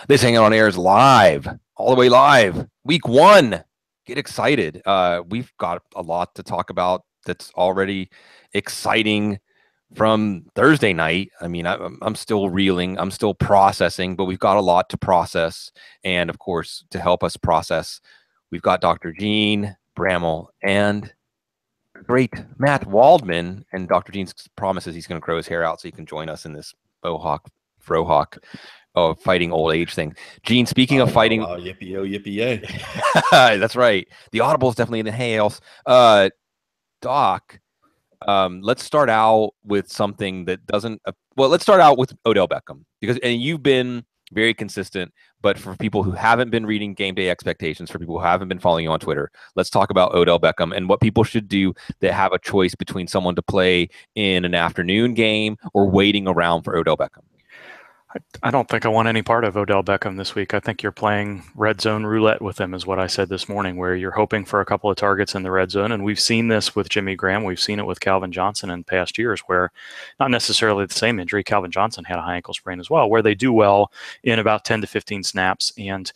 This Hang On Air is live, all the way live. Week 1. Get excited. We've got a lot to talk about that's already exciting from Thursday night. I mean, I'm still reeling. I'm still processing, but we've got a lot to process. And, of course, to help us process, we've got Dr. Gene Bramall and great Matt Waldman. And Dr. Gene promises he's going to grow his hair out so he can join us in this Bohawk, Frohawk, fighting old age thing. Gene, speaking of fighting, wow, yippee yo, yippee yay. That's right. The Audible is definitely in the hails. Doc, let's start out with something that doesn't. Well, let's start out with Odell Beckham because you've been very consistent. But for people who haven't been reading Game Day Expectations, for people who haven't been following you on Twitter, let's talk about Odell Beckham and what people should do that have a choice between someone to play in an afternoon game or waiting around for Odell Beckham. I don't think I want any part of Odell Beckham this week. I think you're playing red zone roulette with him, is what I said this morning, where you're hoping for a couple of targets in the red zone. And we've seen this with Jimmy Graham. We've seen it with Calvin Johnson in past years, where not necessarily the same injury. Calvin Johnson had a high ankle sprain as well, where they do well in about 10 to 15 snaps. And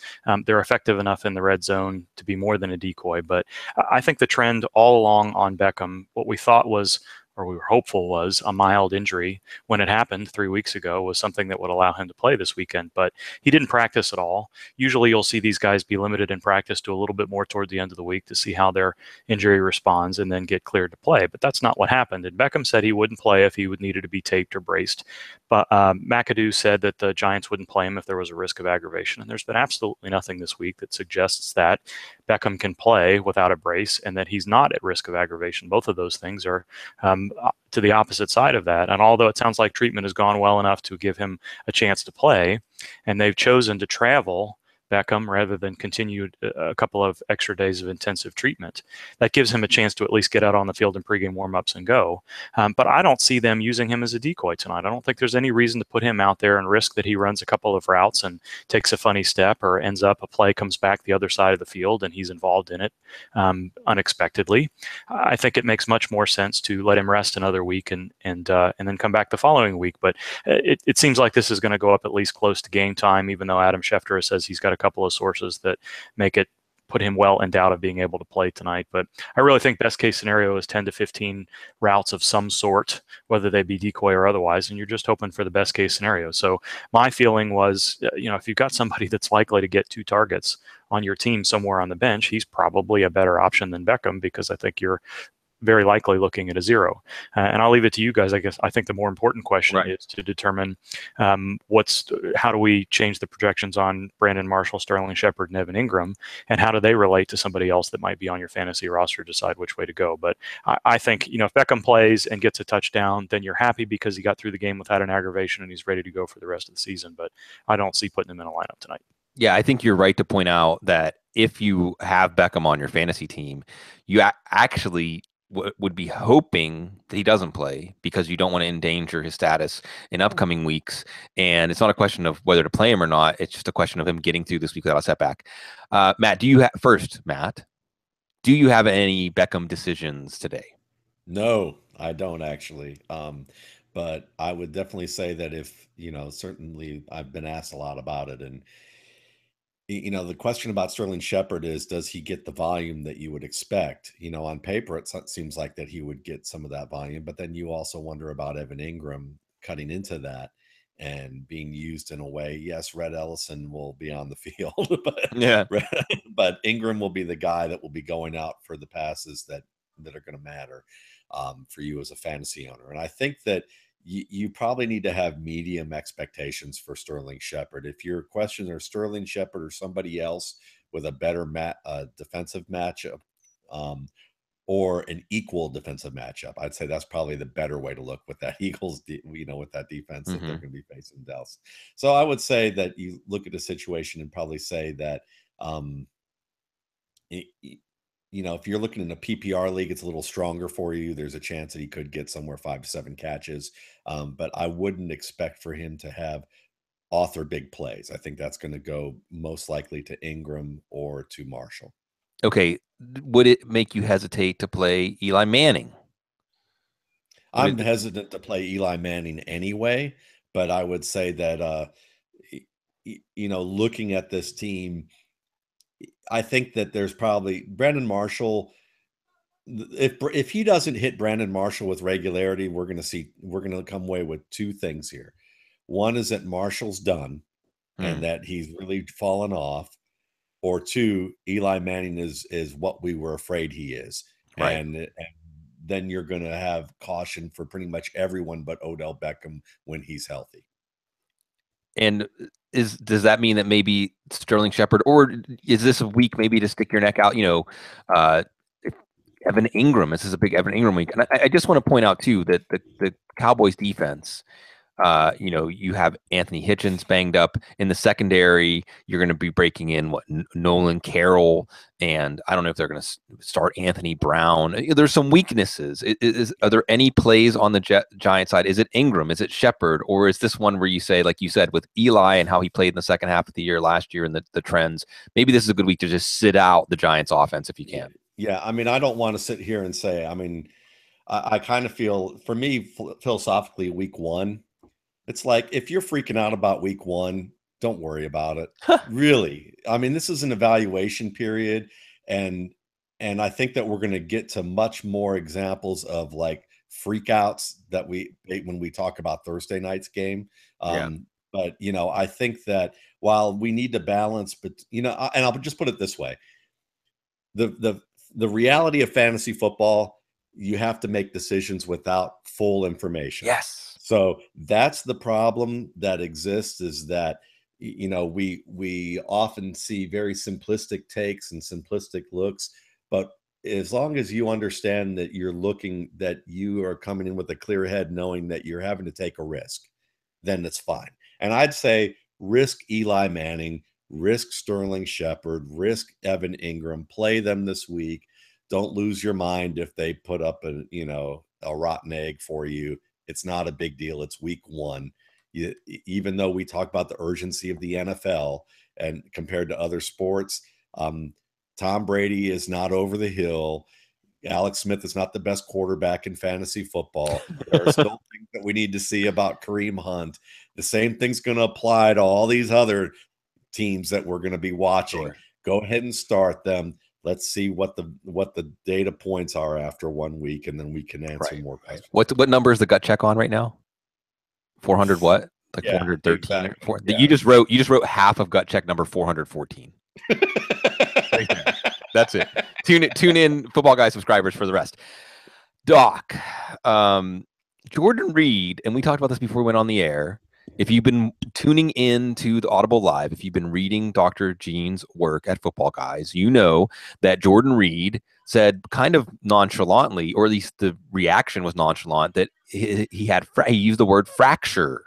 they're effective enough in the red zone to be more than a decoy. But I think the trend all along on Beckham, what we thought was, or we were hopeful was, a mild injury when it happened 3 weeks ago, was something that would allow him to play this weekend. But he didn't practice at all. Usually you'll see these guys be limited in practice to a little bit more toward the end of the week to see how their injury responds and then get cleared to play. But that's not what happened. And Beckham said he wouldn't play if he would needed to be taped or braced. But McAdoo said that the Giants wouldn't play him if there was a risk of aggravation. And there's been absolutely nothing this week that suggests that Beckham can play without a brace and that he's not at risk of aggravation. Both of those things are to the opposite side of that. And although it sounds like treatment has gone well enough to give him a chance to play, and they've chosen to travel Beckham rather than continue a couple of extra days of intensive treatment, that gives him a chance to at least get out on the field in pregame warmups and go. But I don't see them using him as a decoy tonight. I don't think there's any reason to put him out there and risk that he runs a couple of routes and takes a funny step or ends up a play comes back the other side of the field and he's involved in it unexpectedly. I think it makes much more sense to let him rest another week and then come back the following week. But it seems like this is going to go up at least close to game time, even though Adam Schefter says he's got a couple of sources that make it put him well in doubt of being able to play tonight. But I really think best case scenario is 10 to 15 routes of some sort, whether they be decoy or otherwise, and you're just hoping for the best case scenario. So my feeling was, if you've got somebody that's likely to get 2 targets on your team somewhere on the bench, he's probably a better option than Beckham, because I think you're very likely looking at a 0. And I'll leave it to you guys. I guess I think the more important question is to determine how do we change the projections on Brandon Marshall, Sterling Shepard, and Evan Ingram, and how do they relate to somebody else that might be on your fantasy roster, decide which way to go. But I think, if Beckham plays and gets a touchdown, then you're happy because he got through the game without an aggravation and he's ready to go for the rest of the season. But I don't see putting him in a lineup tonight. Yeah, I think you're right to point out that if you have Beckham on your fantasy team, you actually would be hoping that he doesn't play because you don't want to endanger his status in upcoming weeks. And it's not a question of whether to play him or not. It's just a question of him getting through this week without a setback. Matt, do you have any Beckham decisions today? No, I don't actually. But I would definitely say that if, certainly I've been asked a lot about it. And, the question about Sterling Shepard is, does he get the volume that you would expect? On paper, it seems like that he would get some of that volume, but then you also wonder about Evan Ingram cutting into that and being used in a way. Yes, Red Ellison will be on the field, but Ingram will be the guy that will be going out for the passes that are going to matter for you as a fantasy owner. And I think that you probably need to have medium expectations for Sterling Shepard. If your questions are Sterling Shepard or somebody else with a better defensive matchup or an equal defensive matchup, I'd say that's probably the better way to look with that Eagles, with that defense that they're going to be facing Dallas. So I would say that you look at the situation and probably say that, if you're looking in a PPR league, it's a little stronger for you. There's a chance that he could get somewhere 5 to 7 catches. But I wouldn't expect for him to have author big plays. I think that's going to go most likely to Ingram or to Marshall. Okay. Would it make you hesitate to play Eli Manning? I'm hesitant to play Eli Manning anyway, but I would say that, looking at this team, I think that there's probably Brandon Marshall. If he doesn't hit Brandon Marshall with regularity, we're going to come away with two things here. One is that Marshall's done and that he's really fallen off, or two, Eli Manning is what we were afraid he is. Right. And then you're going to have caution for pretty much everyone but Odell Beckham when he's healthy. And does that mean that maybe Sterling Shepard, or is this a week maybe to stick your neck out? Evan Ingram. This is a big Evan Ingram week, and I just want to point out too that the Cowboys defense. You have Anthony Hitchens banged up in the secondary. You're going to be breaking in Nolan Carroll, and I don't know if they're going to start Anthony Brown. There's some weaknesses. Are there any plays on the Giant side? Is it Ingram? Is it Shepard? Or is this one where you say, like you said, with Eli and how he played in the second half of the year last year and the trends, maybe this is a good week to just sit out the Giants offense if you can? Yeah, I mean, I don't want to sit here and say, I mean, I kind of feel, for me, philosophically, week one, it's like, if you're freaking out about week one, don't worry about it. Really. I mean, this is an evaluation period. And I think that we're going to get to much more examples of like freakouts when we talk about Thursday night's game. But, I think that while we need to balance, but, and I'll just put it this way. The reality of fantasy football, you have to make decisions without full information. Yes. So that's the problem that exists, is that, we often see very simplistic takes and simplistic looks, but as long as you understand that you are coming in with a clear head, knowing that you're having to take a risk, then it's fine. And I'd say risk Eli Manning, risk Sterling Shepard, risk Evan Ingram, play them this week. Don't lose your mind if they put up a rotten egg for you. It's not a big deal. It's week one. Even though we talk about the urgency of the NFL and compared to other sports, Tom Brady is not over the hill. Alex Smith is not the best quarterback in fantasy football. There are still things that we need to see about Kareem Hunt. The same thing's going to apply to all these other teams that we're going to be watching. Sure. Go ahead and start them. Let's see what the data points are after 1 week, and then we can answer more questions. What number is the gut check on right now? 400 what? Like 413? Exactly. You just wrote half of gut check number 414. That's it. Tune in, Football Guy subscribers, for the rest. Doc, Jordan Reed, and we talked about this before we went on the air. If you've been tuning in to the Audible Live, if you've been reading Dr. Gene's work at Football Guys, you know that Jordan Reed said kind of nonchalantly, or at least the reaction was nonchalant, that he used the word fracture.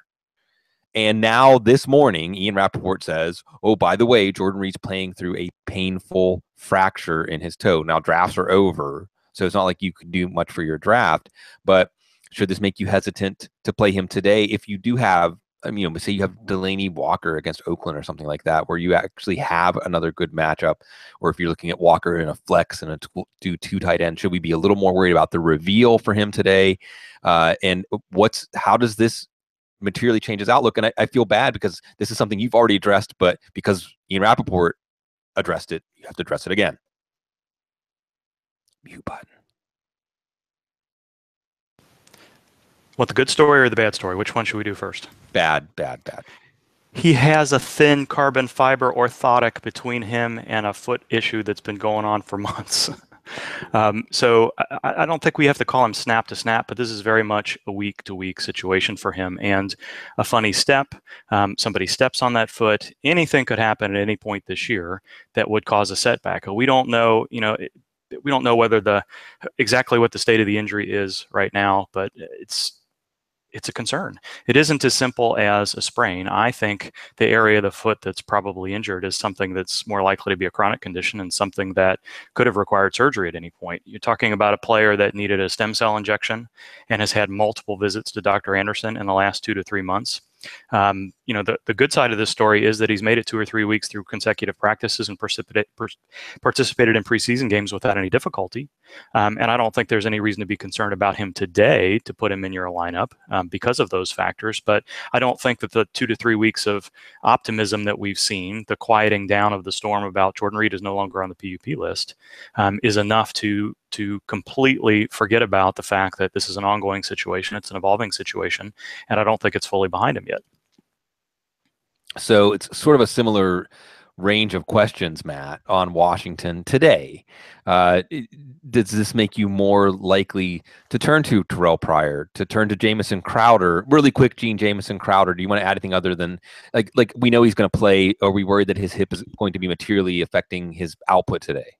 And now this morning, Ian Rapport says, oh, by the way, Jordan Reed's playing through a painful fracture in his toe. Now, drafts are over, so it's not like you could do much for your draft, but should this make you hesitant to play him today if you do have, say you have Delaney Walker against Oakland or something like that, where you actually have another good matchup, or if you're looking at Walker in a flex and do two tight ends, should we be a little more worried about the reveal for him today? And how does this materially change his outlook? And I feel bad because this is something you've already addressed, but because Ian Rapport addressed it, you have to address it again. Mute button. What, the good story or the bad story? Which one should we do first? Bad. He has a thin carbon fiber orthotic between him and a foot issue that's been going on for months. So I don't think we have to call him snap to snap, but this is very much a week to week situation for him. And a funny step, somebody steps on that foot, anything could happen at any point this year that would cause a setback. We don't know, we don't know exactly what the state of the injury is right now, but it's a concern. It isn't as simple as a sprain. I think the area of the foot that's probably injured is something that's more likely to be a chronic condition and something that could have required surgery at any point. You're talking about a player that needed a stem cell injection and has had multiple visits to Dr. Anderson in the last 2 to 3 months. the good side of this story is that he's made it 2 or 3 weeks through consecutive practices and participated in preseason games without any difficulty. And I don't think there's any reason to be concerned about him today to put him in your lineup because of those factors. But I don't think that the 2 to 3 weeks of optimism that we've seen, the quieting down of the storm about Jordan Reed is no longer on the PUP list, is enough to completely forget about the fact that this is an ongoing situation. It's an evolving situation, and I don't think it's fully behind him yet. So it's sort of a similar range of questions, Matt, on Washington today. Does this make you more likely to turn to Terrell Pryor, to turn to Jamison Crowder? Really quick, Gene, Jamison Crowder, do you want to add anything other than, like we know he's going to play? Are we worried that his hip is going to be materially affecting his output today?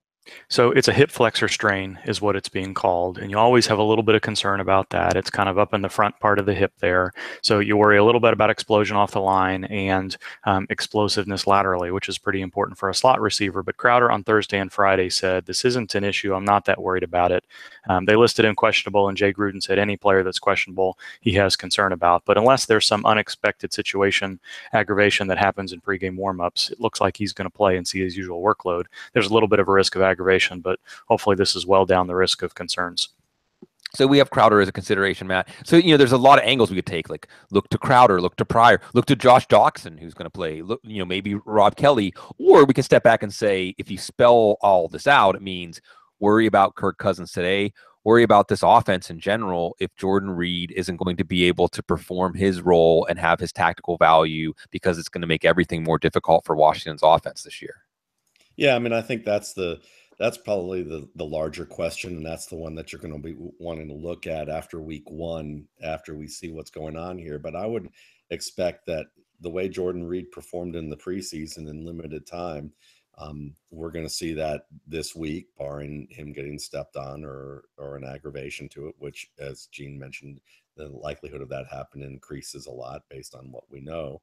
So it's a hip flexor strain is what it's being called. And you always have a little bit of concern about that. It's kind of up in the front part of the hip there. So you worry a little bit about explosion off the line and explosiveness laterally, which is pretty important for a slot receiver. But Crowder on Thursday and Friday said, this isn't an issue. I'm not that worried about it. They listed him questionable, and Jay Gruden said any player that's questionable, he has concern about. But unless there's some unexpected situation, aggravation that happens in pregame warmups, it looks like he's going to play and see his usual workload. There's a little bit of a risk of aggravation, but hopefully this is well down the risk of concerns. So we have Crowder as a consideration, Matt. So, there's a lot of angles we could take, like look to Crowder, look to Pryor, look to Josh Doxson, who's going to play, look, maybe Rob Kelly, or we can step back and say, if you spell all this out, it means worry about Kirk Cousins today, worry about this offense in general if Jordan Reed isn't going to be able to perform his role and have his tactical value, because it's going to make everything more difficult for Washington's offense this year. Yeah, I mean, I think that's probably the larger question, and that's the one that you're going to be wanting to look at after week one, after we see what's going on here. But I would expect that the way Jordan Reed performed in the preseason in limited time, we're going to see that this week, barring him getting stepped on or an aggravation to it, which, as Gene mentioned, the likelihood of that happening increases a lot based on what we know.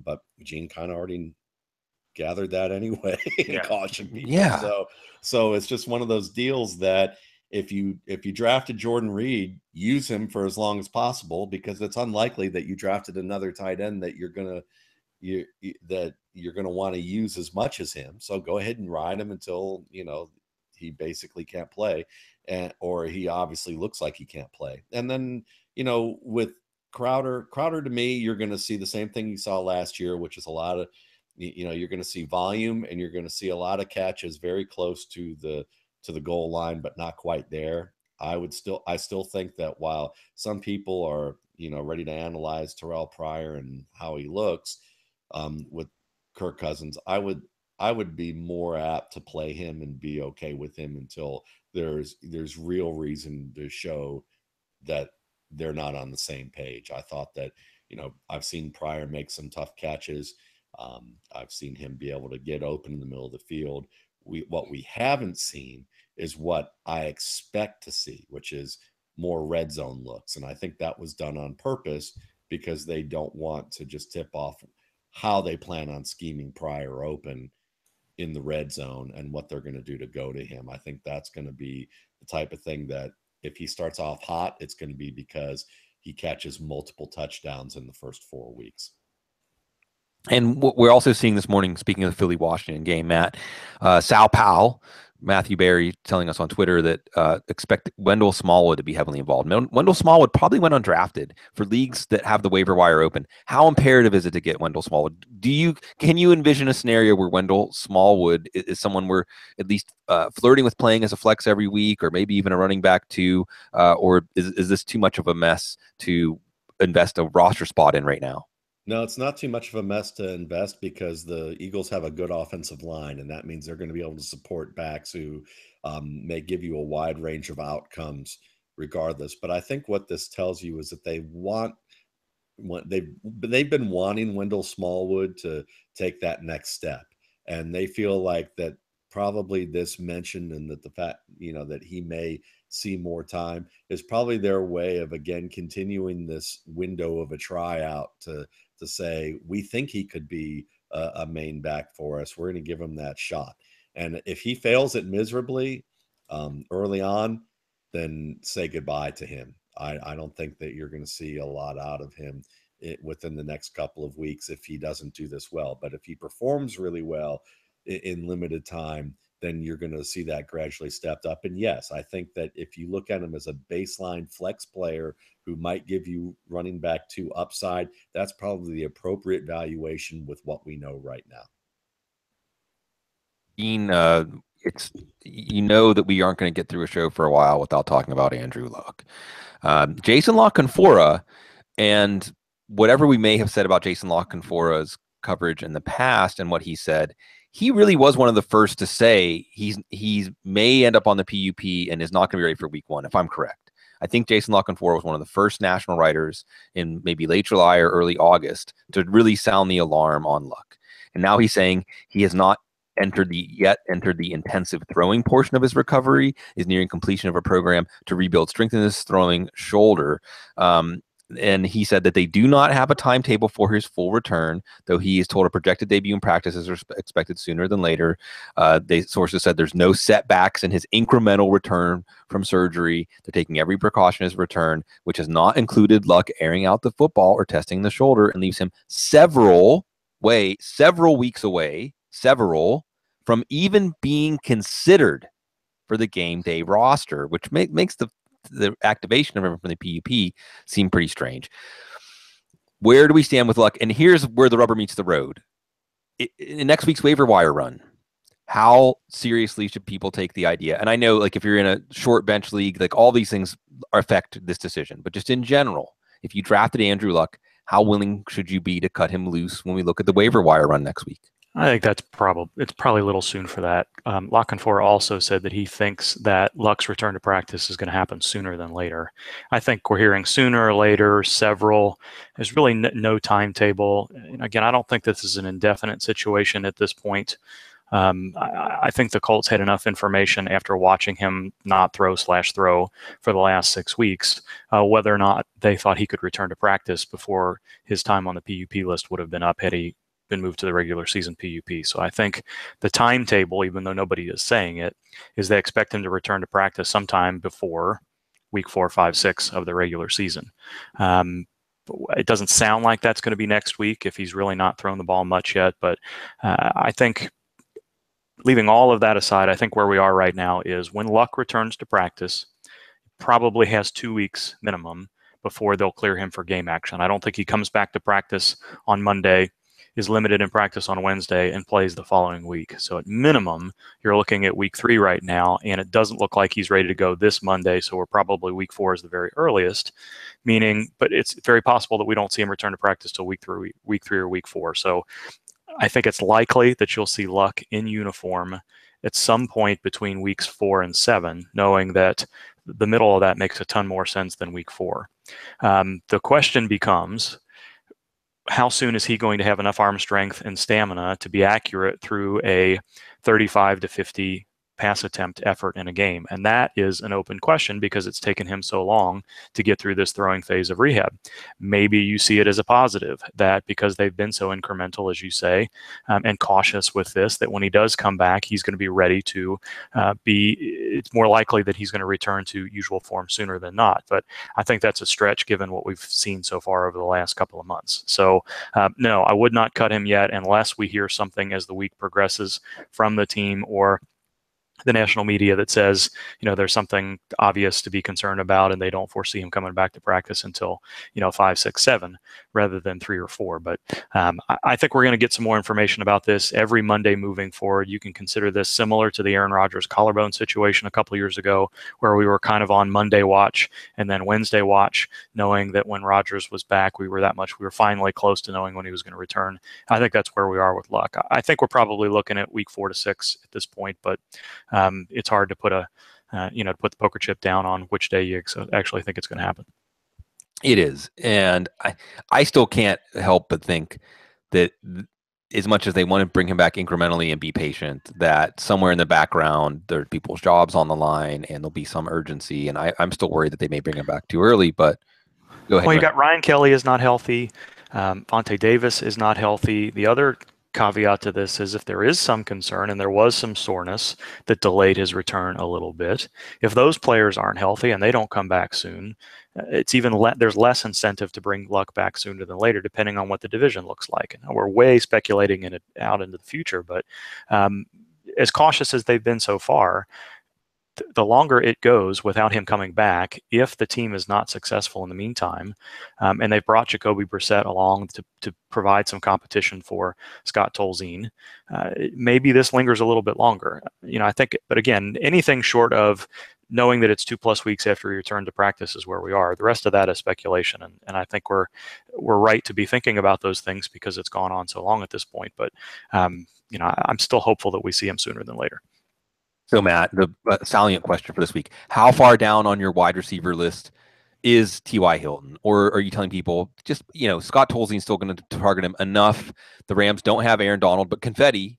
But Gene kind of already gathered that anyway and cautioned people. Yeah. So it's just one of those deals that if you drafted Jordan Reed, use him for as long as possible, because it's unlikely that you drafted another tight end that you're gonna want to use as much as him. So go ahead and ride him until he basically can't play, or he obviously looks like he can't play. And then with Crowder to me, you're going to see the same thing you saw last year, which is a lot of you're going to see volume, and you're going to see a lot of catches very close to the goal line, but not quite there. I still think that while some people are, ready to analyze Terrell Pryor and how he looks with Kirk Cousins, I would be more apt to play him and be okay with him until there's real reason to show that they're not on the same page. I thought that, I've seen Pryor make some tough catches. I've seen him be able to get open in the middle of the field. What we haven't seen is what I expect to see, which is more red zone looks. And I think that was done on purpose, because they don't want to just tip off how they plan on scheming Pryor open in the red zone and what they're going to do to go to him. I think that's going to be the type of thing that if he starts off hot, it's going to be because he catches multiple touchdowns in the first 4 weeks. And what we're also seeing this morning, speaking of the Philly-Washington game, Matt, Sal Powell, Matthew Berry telling us on Twitter that expect Wendell Smallwood to be heavily involved. Wendell Smallwood probably went undrafted for leagues that have the waiver wire open. How imperative is it to get Wendell Smallwood? Can you envision a scenario where Wendell Smallwood is someone we're at least flirting with playing as a flex every week, or maybe even a running back too? Or is this too much of a mess to invest a roster spot in right now? No, it's not too much of a mess to invest, because the Eagles have a good offensive line, and that means they're going to be able to support backs who may give you a wide range of outcomes regardless. But I think what this tells you is that they've been wanting Wendell Smallwood to take that next step, and they feel like that probably this mention, and that the fact that he may see more time, is probably their way of again continuing this window of a tryout to say, we think he could be a main back for us. We're going to give him that shot. And if he fails it miserably early on, then say goodbye to him. I don't think that you're going to see a lot out of him within the next couple of weeks if he doesn't do this well. But if he performs really well in limited time, then you're going to see that gradually stepped up. And yes, I think that if you look at him as a baseline flex player who might give you running back 2 upside, that's probably the appropriate valuation with what we know right now. Dean, it's that we aren't going to get through a show for a while without talking about Andrew Luck. Jason La Canfora, and whatever we may have said about Jason La Canfora's coverage in the past and what he said, he really was one of the first to say he may end up on the PUP and is not going to be ready for week 1, if I'm correct. I think Jason La Canfora was one of the first national writers in maybe late July or early August to really sound the alarm on Luck. And now he's saying he has not entered the intensive throwing portion of his recovery, is nearing completion of a program to rebuild strength in his throwing shoulder. And he said that they do not have a timetable for his full return, though he is told a projected debut in practice is expected sooner than later. Sources said there's no setbacks in his incremental return from surgery. They're taking every precaution as return, which has not included Luck airing out the football or testing the shoulder, and leaves him several weeks away from even being considered for the game day roster, which makes the activation of him from the PUP seem pretty strange. Where do we stand with Luck? And here's where the rubber meets the road. In next week's waiver wire run, how seriously should people take the idea? And I know, like, if you're in a short bench league, like, all these things affect this decision, but just in general, if you drafted Andrew Luck, how willing should you be to cut him loose when we look at the waiver wire run next week? I think it's probably a little soon for that. La Canfora also said that he thinks that Luck's return to practice is going to happen sooner than later. I think we're hearing sooner or later, several. There's really no timetable. And again, I don't think this is an indefinite situation at this point. I think the Colts had enough information after watching him not throw for the last 6 weeks, whether or not they thought he could return to practice before his time on the PUP list would have been up had he been moved to the regular season PUP. So I think the timetable, even though nobody is saying it, is they expect him to return to practice sometime before week 4, 5, 6 of the regular season. It doesn't sound like that's going to be next week if he's really not thrown the ball much yet. But I think, leaving all of that aside, I think where we are right now is when Luck returns to practice, probably has 2 weeks minimum before they'll clear him for game action. I don't think he comes back to practice on Monday, is limited in practice on Wednesday, and plays the following week. So at minimum, you're looking at week 3 right now, and it doesn't look like he's ready to go this Monday, so we're probably week 4 is the very earliest, but it's very possible that we don't see him return to practice till week 3 or week 4. So I think it's likely that you'll see Luck in uniform at some point between weeks 4 and 7, knowing that the middle of that makes a ton more sense than week 4. The question becomes, how soon is he going to have enough arm strength and stamina to be accurate through a 35 to 50 pass attempt effort in a game? And that is an open question because it's taken him so long to get through this throwing phase of rehab. Maybe you see it as a positive that because they've been so incremental, as you say, and cautious with this, that when he does come back, he's going to be ready to it's more likely that he's going to return to usual form sooner than not. But I think that's a stretch given what we've seen so far over the last couple of months. So no, I would not cut him yet unless we hear something as the week progresses from the team or the national media that says, there's something obvious to be concerned about and they don't foresee him coming back to practice until, 5, 6, 7 rather than 3 or 4. But I think we're going to get some more information about this every Monday moving forward. You can consider this similar to the Aaron Rodgers collarbone situation a couple of years ago, where we were kind of on Monday watch and then Wednesday watch, knowing that when Rodgers was back, we were finally close to knowing when he was going to return. I think that's where we are with Luck. I think we're probably looking at week 4 to 6 at this point, but it's hard to put put the poker chip down on which day you actually think it's going to happen. It is. And I still can't help but think that as much as they want to bring him back incrementally and be patient, that somewhere in the background, there are people's jobs on the line and there'll be some urgency. And I'm still worried that they may bring him back too early, but go ahead. Well, you got Ryan Kelly is not healthy. Vontae Davis is not healthy. The other caveat to this is if there is some concern and there was some soreness that delayed his return a little bit, if those players aren't healthy and they don't come back soon, it's even there's less incentive to bring Luck back sooner than later, depending on what the division looks like. And we're way speculating out into the future, but as cautious as they've been so far, the longer it goes without him coming back, if the team is not successful in the meantime, and they've brought Jacoby Brissett along to provide some competition for Scott Tolzien, maybe this lingers a little bit longer. I think, but again, anything short of knowing that it's 2+ weeks after we return to practice is where we are. The rest of that is speculation, and I think we're right to be thinking about those things because it's gone on so long at this point. But I'm still hopeful that we see him sooner than later. So, Matt, the salient question for this week: how far down on your wide receiver list is T.Y. Hilton? Or are you telling people just, Scott Tolzien's still going to target him enough? The Rams don't have Aaron Donald, but confetti,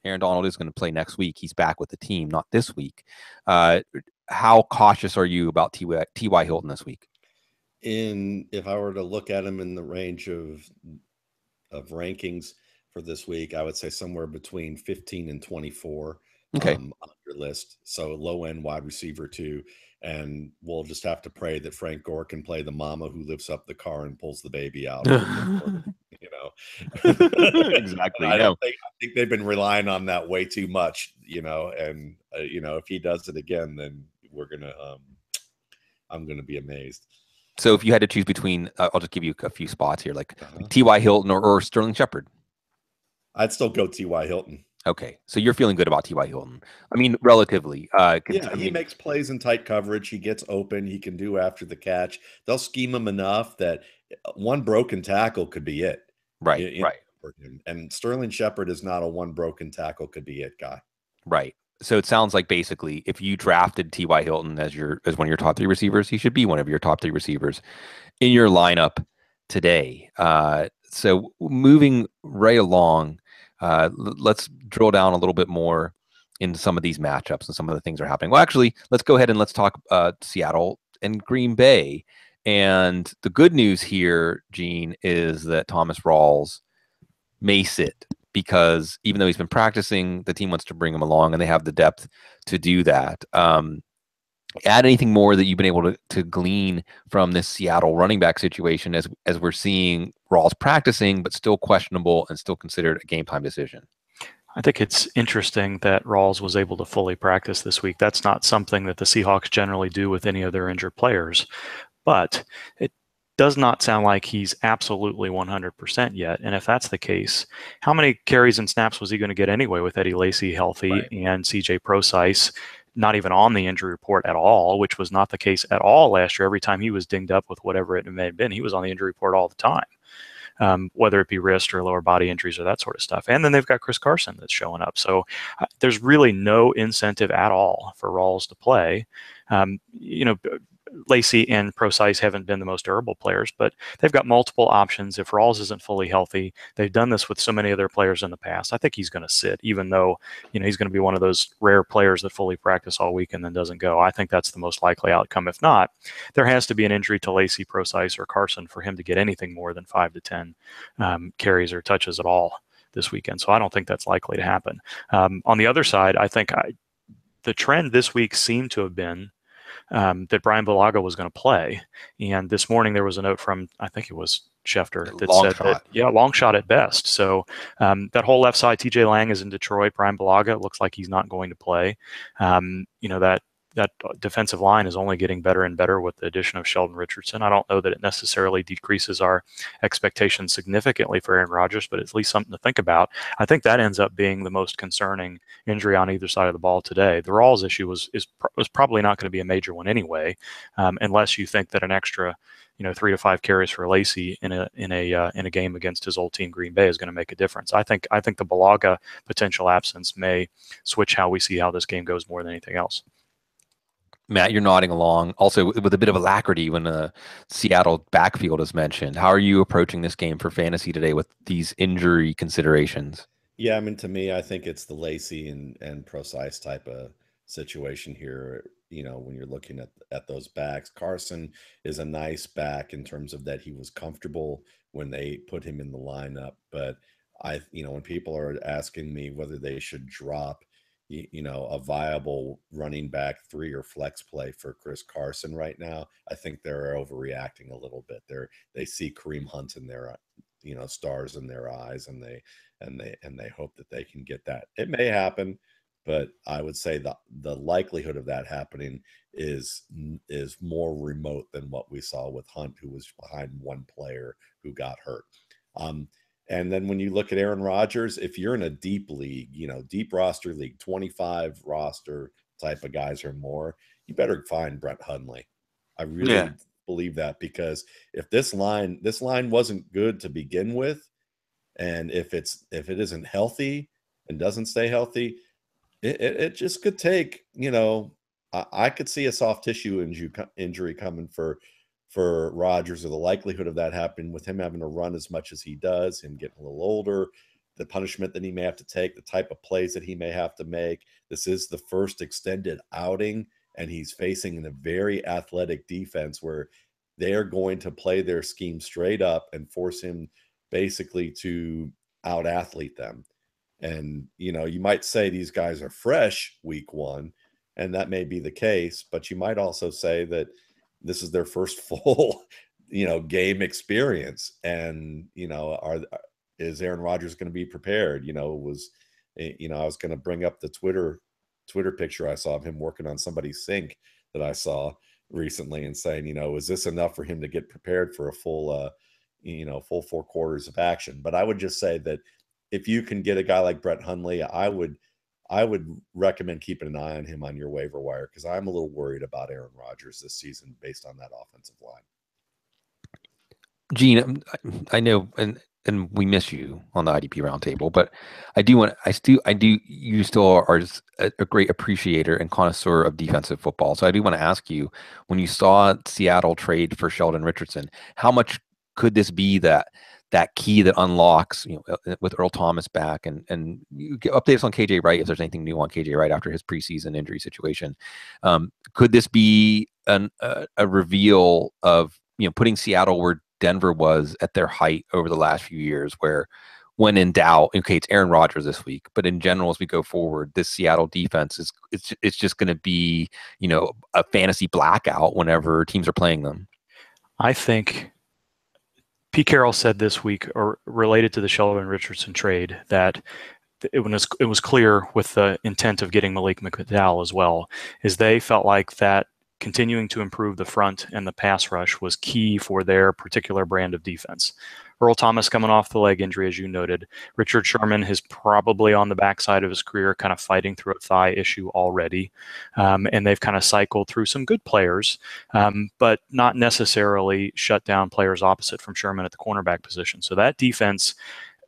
Aaron Donald is going to play next week. He's back with the team, not this week. How cautious are you about T.Y. Hilton this week? If I were to look at him in the range of rankings for this week, I would say somewhere between 15 and 24. Okay. On your list. So low end wide receiver too. And we'll just have to pray that Frank Gore can play the mama who lifts up the car and pulls the baby out. Exactly. I think they've been relying on that way too much, and if he does it again, then I'm going to be amazed. So if you had to choose between, I'll just give you a few spots here, like T.Y. Hilton or Sterling Shepard. I'd still go T.Y. Hilton. Okay, so you're feeling good about T.Y. Hilton. I mean, relatively. He makes plays in tight coverage. He gets open. He can do after the catch. They'll scheme him enough that one broken tackle could be it. Right. For him. And Sterling Shepard is not a one broken tackle could be it guy. Right. So it sounds like basically if you drafted T.Y. Hilton as one of your top 3 receivers, he should be one of your top 3 receivers in your lineup today. So moving right along, let's drill down a little bit more into some of these matchups and some of the things that are happening. Well, actually, let's go ahead and let's talk Seattle and Green Bay. And the good news here, Gene, is that Thomas Rawls may sit because even though he's been practicing, the team wants to bring him along and they have the depth to do that. Add anything more that you've been able to glean from this Seattle running back situation as we're seeing Rawls practicing, but still questionable and still considered a game time decision? I think it's interesting that Rawls was able to fully practice this week. That's not something that the Seahawks generally do with any of their injured players, but it does not sound like he's absolutely 100% yet. And if that's the case, how many carries and snaps was he going to get anyway with Eddie Lacy healthy and CJ Prosise not even on the injury report at all, which was not the case at all last year. Every time he was dinged up with whatever it may have been, he was on the injury report all the time, whether it be wrist or lower body injuries or that sort of stuff. And then they've got Chris Carson that's showing up. So there's really no incentive at all for Rawls to play. Lacy and Prosise haven't been the most durable players, but they've got multiple options. If Rawls isn't fully healthy, they've done this with so many of their players in the past. I think he's going to sit, even though he's going to be one of those rare players that fully practice all week and then doesn't go. I think that's the most likely outcome. If not, there has to be an injury to Lacy, Prosise, or Carson for him to get anything more than 5 to 10 carries or touches at all this weekend. So I don't think that's likely to happen. On the other side, I think the trend this week seemed to have been that Brian Bulaga was going to play. And this morning there was a note from, I think it was Schefter, that said that, long shot at best. So that whole left side, TJ Lang is in Detroit. Brian Bulaga, it looks like he's not going to play. That defensive line is only getting better and better with the addition of Sheldon Richardson. I don't know that it necessarily decreases our expectations significantly for Aaron Rodgers, but at least something to think about. I think that ends up being the most concerning injury on either side of the ball today. The Rawls issue was probably not going to be a major one anyway, unless you think that an extra 3 to 5 carries for Lacy in a game against his old team Green Bay is going to make a difference. I think the Bulaga potential absence may switch how we see how this game goes more than anything else. Matt, you're nodding along, also with a bit of alacrity when the Seattle backfield is mentioned. How are you approaching this game for fantasy today with these injury considerations? Yeah, I mean, to me, I think it's the Lacy and Prosise type of situation here. When you're looking at those backs, Carson is a nice back in terms of that he was comfortable when they put him in the lineup, but when people are asking me whether they should drop, a viable running back 3 or flex play for Chris Carson right now, I think they're overreacting a little bit. They see Kareem Hunt in their, stars in their eyes, and they hope that they can get that. It may happen, but I would say the likelihood of that happening is more remote than what we saw with Hunt, who was behind one player who got hurt. And then when you look at Aaron Rodgers, if you're in a deep league, deep roster league, 25 roster type of guys or more, you better find Brett Hundley. I really believe that, because if this line wasn't good to begin with, and if it isn't healthy and doesn't stay healthy, it just could take, I could see a soft tissue injury coming for Rodgers, or the likelihood of that happening with him having to run as much as he does, him getting a little older, the punishment that he may have to take, the type of plays that he may have to make. This is the first extended outing, and he's facing a very athletic defense where they're going to play their scheme straight up and force him basically to out-athlete them. And, you might say these guys are fresh week 1, and that may be the case, but you might also say that this is their first full, game experience. And, is Aaron Rodgers going to be prepared? I was going to bring up the Twitter picture I saw of him working on somebody's sink that I saw recently, and saying, is this enough for him to get prepared for a full 4 quarters of action? But I would just say that if you can get a guy like Brett Hundley, I would recommend keeping an eye on him on your waiver wire, because I'm a little worried about Aaron Rodgers this season based on that offensive line. Gene, I know, and we miss you on the IDP roundtable, but you still are a great appreciator and connoisseur of defensive football. So I do want to ask you, when you saw Seattle trade for Sheldon Richardson, how much could this be that key that unlocks, with Earl Thomas back, and you get updates on KJ Wright if there's anything new on KJ Wright after his preseason injury situation. Could this be a reveal of, putting Seattle where Denver was at their height over the last few years, where when in doubt, okay, it's Aaron Rodgers this week, but in general, as we go forward, this Seattle defense it's just going to be, a fantasy blackout whenever teams are playing them? I think Pete Carroll said this week, or related to the Sheldon Richardson trade, that it was clear, with the intent of getting Malik McDowell as well, is they felt like that continuing to improve the front and the pass rush was key for their particular brand of defense. Earl Thomas coming off the leg injury, as you noted. Richard Sherman is probably on the backside of his career, kind of fighting through a thigh issue already. And they've kind of cycled through some good players, but not necessarily shut down players opposite from Sherman at the cornerback position. So that defense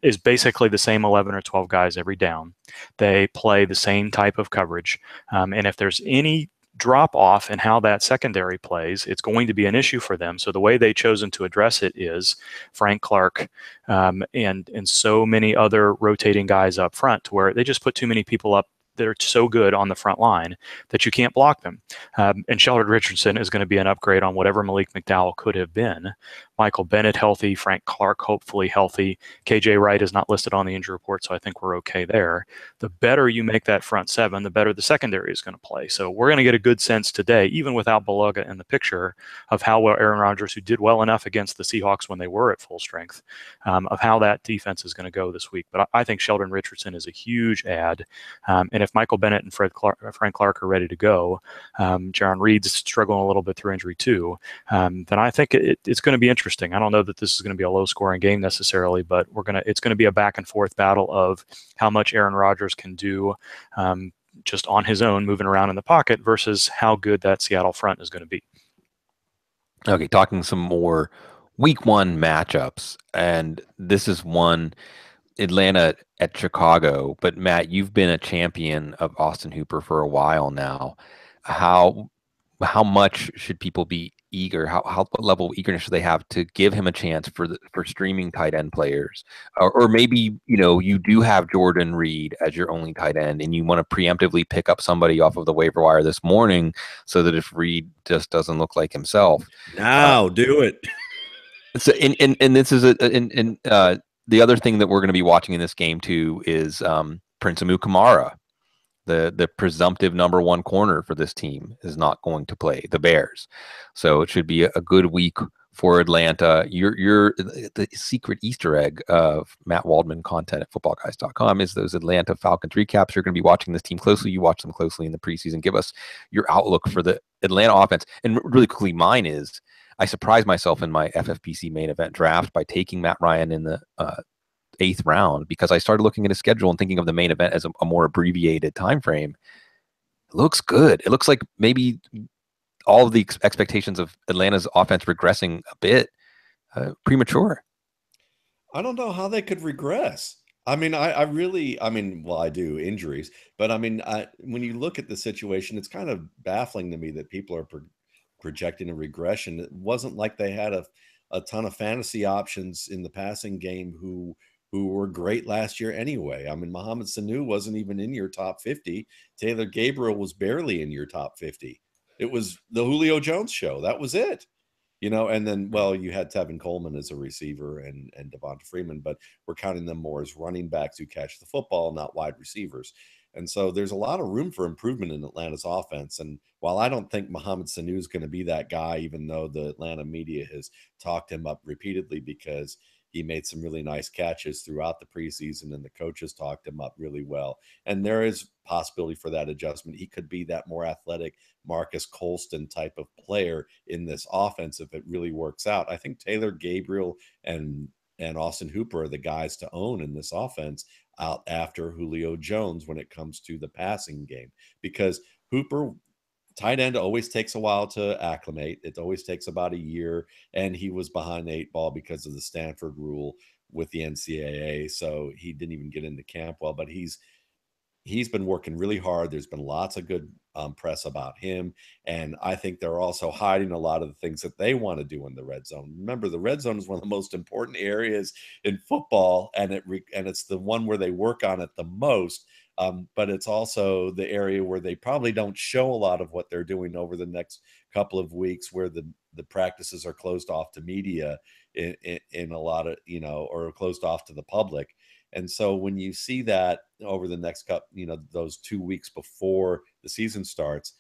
is basically the same 11 or 12 guys every down. They play the same type of coverage. And if there's any drop off in how that secondary plays, it's going to be an issue for them. So the way they've chosen to address it is Frank Clark and so many other rotating guys up front, to where they just put too many people up that are so good on the front line that you can't block them. And Sheldon Richardson is going to be an upgrade on whatever Malik McDowell could have been. Michael Bennett healthy, Frank Clark hopefully healthy. KJ Wright is not listed on the injury report, so I think we're okay there. The better you make that front seven, the better the secondary is going to play. So we're going to get a good sense today, even without Beluga in the picture, of how well Aaron Rodgers, who did well enough against the Seahawks when they were at full strength, of how that defense is going to go this week. But I think Sheldon Richardson is a huge add. And if Michael Bennett and Frank Clark are ready to go, Jaron Reed's struggling a little bit through injury too, then I think it's going to be interesting. I don't know that this is going to be a low-scoring game necessarily, but it's going to be a back-and-forth battle of how much Aaron Rodgers can do just on his own, moving around in the pocket, versus how good that Seattle front is going to be. Okay, talking some more Week 1 matchups, and this is one, Atlanta at Chicago. But Matt, you've been a champion of Austin Hooper for a while now. How much should people be eager? What level of eagerness should they have to give him a chance for streaming tight end players? Or maybe, you do have Jordan Reed as your only tight end, and you want to preemptively pick up somebody off of the waiver wire this morning, so that if Reed just doesn't look like himself. Now do it. So, and this is the other thing that we're going to be watching in this game too is Prince Amukamara, the presumptive number one corner for this team, is not going to play the Bears. So it should be a good week for Atlanta. You're the secret Easter egg of Matt Waldman content at footballguys.com is those Atlanta Falcons recaps. You're going to be watching this team closely. You watch them closely in the preseason. Give us your outlook for the Atlanta offense. And really quickly, mine is I surprised myself in my FFPC main event draft by taking Matt Ryan in the 8th round because I started looking at his schedule and thinking of the main event as a more abbreviated time frame. It looks good. It looks like maybe all of the expectations of Atlanta's offense regressing a bit premature. I don't know how they could regress. I mean, I mean, well, I do injuries, but I mean, when you look at the situation, it's kind of baffling to me that people are projecting a regression. It wasn't like they had a ton of fantasy options in the passing game who were great last year anyway. I mean, Mohamed Sanu wasn't even in your top 50. Taylor Gabriel was barely in your top 50. It was the Julio Jones show. That was it. And then, well, you had Tevin Coleman as a receiver and Devonta Freeman, but we're counting them more as running backs who catch the football, not wide receivers. And so there's a lot of room for improvement in Atlanta's offense. And while I don't think Mohamed Sanu is going to be that guy, even though the Atlanta media has talked him up repeatedly because he made some really nice catches throughout the preseason and the coaches talked him up really well. And there is possibility for that adjustment. He could be that more athletic Marcus Colston type of player in this offense if it really works out. I think Taylor Gabriel and Austin Hooper are the guys to own in this offense out after Julio Jones when it comes to the passing game, because Hooper, tight end, always takes a while to acclimate. It always takes about a year, and he was behind the 8 ball because of the Stanford rule with the NCAA, so he didn't even get into camp well, but he's been working really hard. There's been lots of good press about him. And I think they're also hiding a lot of the things that they want to do in the red zone. Remember, the red zone is one of the most important areas in football, and it's the one where they work on it the most. But it's also the area where they probably don't show a lot of what they're doing over the next couple of weeks, where the practices are closed off to media in a lot of, or closed off to the public. And so when you see that over the next couple, those 2 weeks before the season starts,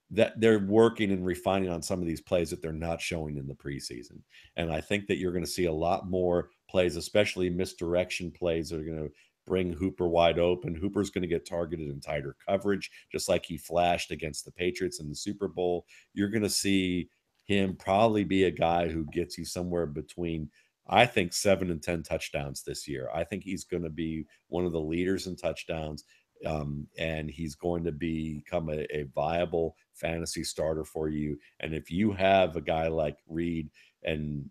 that they're working and refining on some of these plays that they're not showing in the preseason. And I think that you're going to see a lot more plays, especially misdirection plays, that are going to bring Hooper wide open. Hooper's going to get targeted in tighter coverage, just like he flashed against the Patriots in the Super Bowl. You're going to see him probably be a guy who gets you somewhere between, I think, 7 and 10 touchdowns this year. I think he's going to be one of the leaders in touchdowns, and he's going to become a viable fantasy starter for you. And if you have a guy like Reed and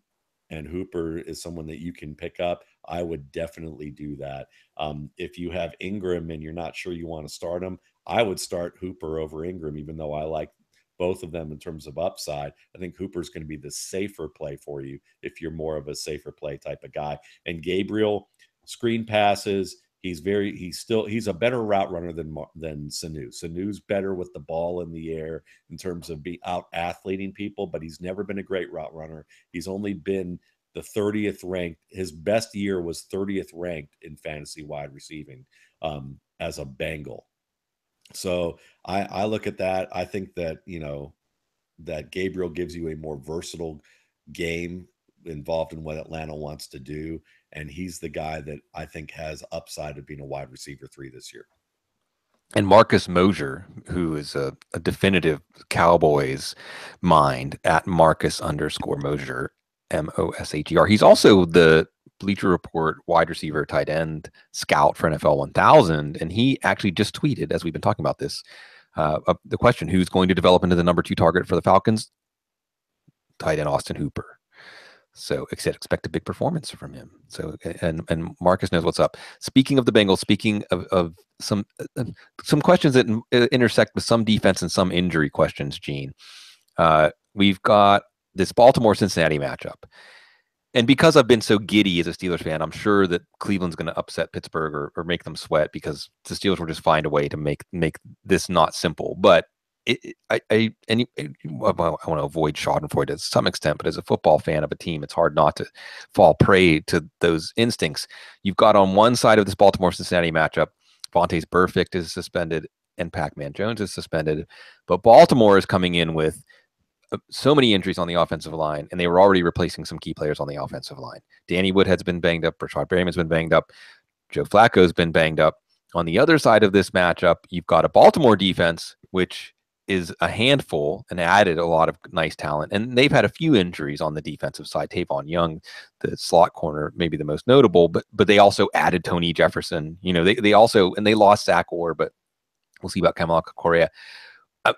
Hooper is someone that you can pick up, I would definitely do that. If you have Ingram and you're not sure you want to start him, I would start Hooper over Ingram, even though I like both of them in terms of upside. I think Hooper's going to be the safer play for you if you're more of a safer play type of guy. And Gabriel, screen passes, he's a better route runner than Sanu. Sanu's better with the ball in the air in terms of out athleting people, but he's never been a great route runner. He's only been the 30th ranked. His best year was 30th ranked in fantasy wide receiving as a Bengal. So I look at that. I think that, that Gabriel gives you a more versatile game involved in what Atlanta wants to do. And he's the guy that I think has upside of being a wide receiver 3 this year. And Marcus Mosher, who is a definitive Cowboys mind at Marcus_Mosher, Mosher. He's also the Bleacher Report wide receiver tight end scout for NFL 1000. And he actually just tweeted, as we've been talking about this, the question, who's going to develop into the number 2 target for the Falcons? Tight end Austin Hooper. So expect a big performance from him. So and Marcus knows what's up. Speaking of the Bengals, speaking of some questions that intersect with some defense and some injury questions, Gene, we've got this Baltimore-Cincinnati matchup. And because I've been so giddy as a Steelers fan, I'm sure that Cleveland's going to upset Pittsburgh or make them sweat, because the Steelers will just find a way to make this not simple. But I want to avoid Schadenfreude to some extent, but as a football fan of a team, it's hard not to fall prey to those instincts. You've got on one side of this Baltimore-Cincinnati matchup, Vontaze Burfict is suspended and Pac-Man Jones is suspended, but Baltimore is coming in with so many injuries on the offensive line, and they were already replacing some key players on the offensive line. Danny Woodhead's been banged up, Rashad Berryman's been banged up, Joe Flacco's been banged up. On the other side of this matchup, you've got a Baltimore defense, which is a handful and added a lot of nice talent. And they've had a few injuries on the defensive side. Tavon Young, the slot corner, maybe the most notable, but they also added Tony Jefferson. They also, and they lost Zach Orr, but we'll see about Kamala Correa.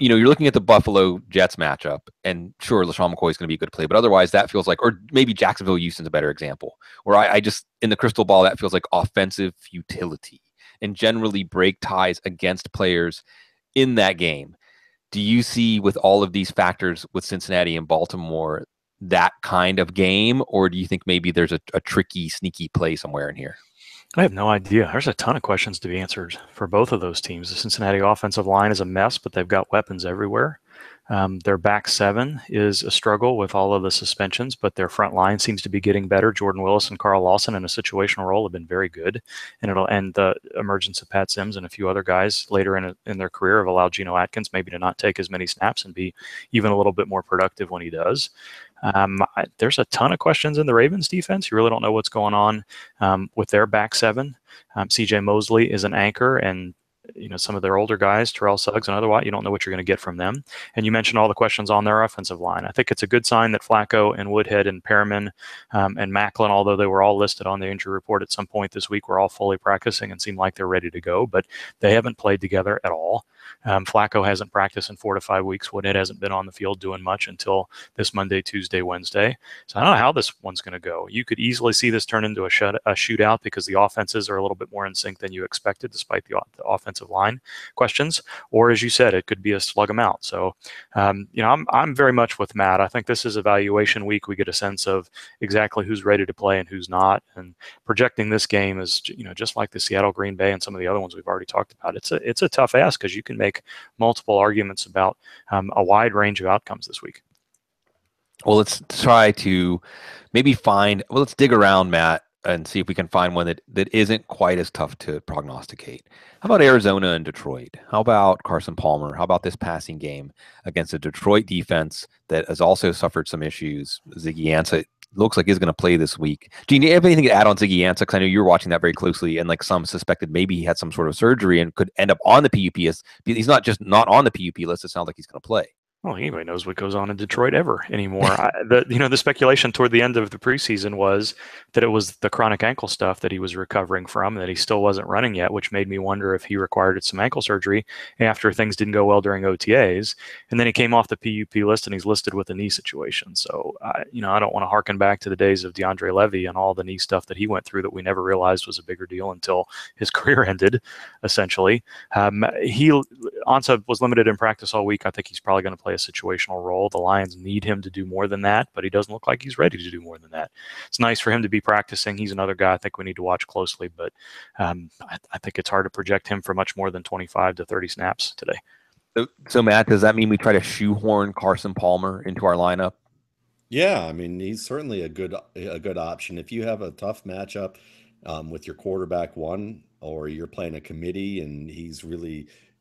You're looking at the Buffalo Jets matchup, and sure, LaShawn McCoy is going to be a good play, but otherwise that feels like, or maybe Jacksonville Houston's a better example, where I just, in the crystal ball, that feels like offensive futility and generally break ties against players in that game. Do you see, with all of these factors with Cincinnati and Baltimore, that kind of game, or do you think maybe there's a tricky, sneaky play somewhere in here? I have no idea. There's a ton of questions to be answered for both of those teams. The Cincinnati offensive line is a mess, but they've got weapons everywhere. Their back seven is a struggle with all of the suspensions, but their front line seems to be getting better. Jordan Willis and Carl Lawson in a situational role have been very good, and the emergence of Pat Sims and a few other guys later in their career have allowed Geno Atkins maybe to not take as many snaps and be even a little bit more productive when he does. There's a ton of questions in the Ravens defense. You really don't know what's going on with their back seven. CJ Mosley is an anchor, and some of their older guys, Terrell Suggs and otherwise, you don't know what you're going to get from them. And you mentioned all the questions on their offensive line. I think it's a good sign that Flacco and Woodhead and Perriman and Macklin, although they were all listed on the injury report at some point this week, were all fully practicing and seem like they're ready to go, but they haven't played together at all. Flacco hasn't practiced in 4 to 5 weeks. Woodhead hasn't been on the field doing much until this Monday, Tuesday, Wednesday. So I don't know how this one's going to go. You could easily see this turn into a shootout because the offenses are a little bit more in sync than you expected, despite the offensive line questions. Or as you said, it could be a slug them out. So, I'm very much with Matt. I think this is evaluation week. We get a sense of exactly who's ready to play and who's not. And projecting this game is, just like the Seattle, Green Bay, and some of the other ones we've already talked about. It's a tough ask because you can make multiple arguments about a wide range of outcomes this week. Well, let's try to maybe let's dig around, Matt, and see if we can find one that isn't quite as tough to prognosticate. How about Arizona and Detroit? How about Carson Palmer? How about this passing game against a Detroit defense that has also suffered some issues? Ziggy Ansah looks like he's going to play this week. Do you have anything to add on Ziggy Ansah? Because I know you're watching that very closely, and like some suspected maybe he had some sort of surgery and could end up on the PUP. He's not just not on the PUP list. It sounds like he's going to play. Well, anybody knows what goes on in Detroit ever anymore. The speculation toward the end of the preseason was that it was the chronic ankle stuff that he was recovering from, that he still wasn't running yet, which made me wonder if he required some ankle surgery after things didn't go well during OTAs. And then he came off the PUP list and he's listed with a knee situation. So, I don't want to harken back to the days of DeAndre Levy and all the knee stuff that he went through that we never realized was a bigger deal until his career ended, essentially. Ansah was limited in practice all week. I think he's probably going to play a situational role. The Lions need him to do more than that, but he doesn't look like he's ready to do more than that. It's nice for him to be practicing. He's another guy I think we need to watch closely, but I think it's hard to project him for much more than 25 to 30 snaps today. So Matt, does that mean we try to shoehorn Carson Palmer into our lineup? Yeah, I mean, he's certainly a good option. If you have a tough matchup with your quarterback one, or you're playing a committee and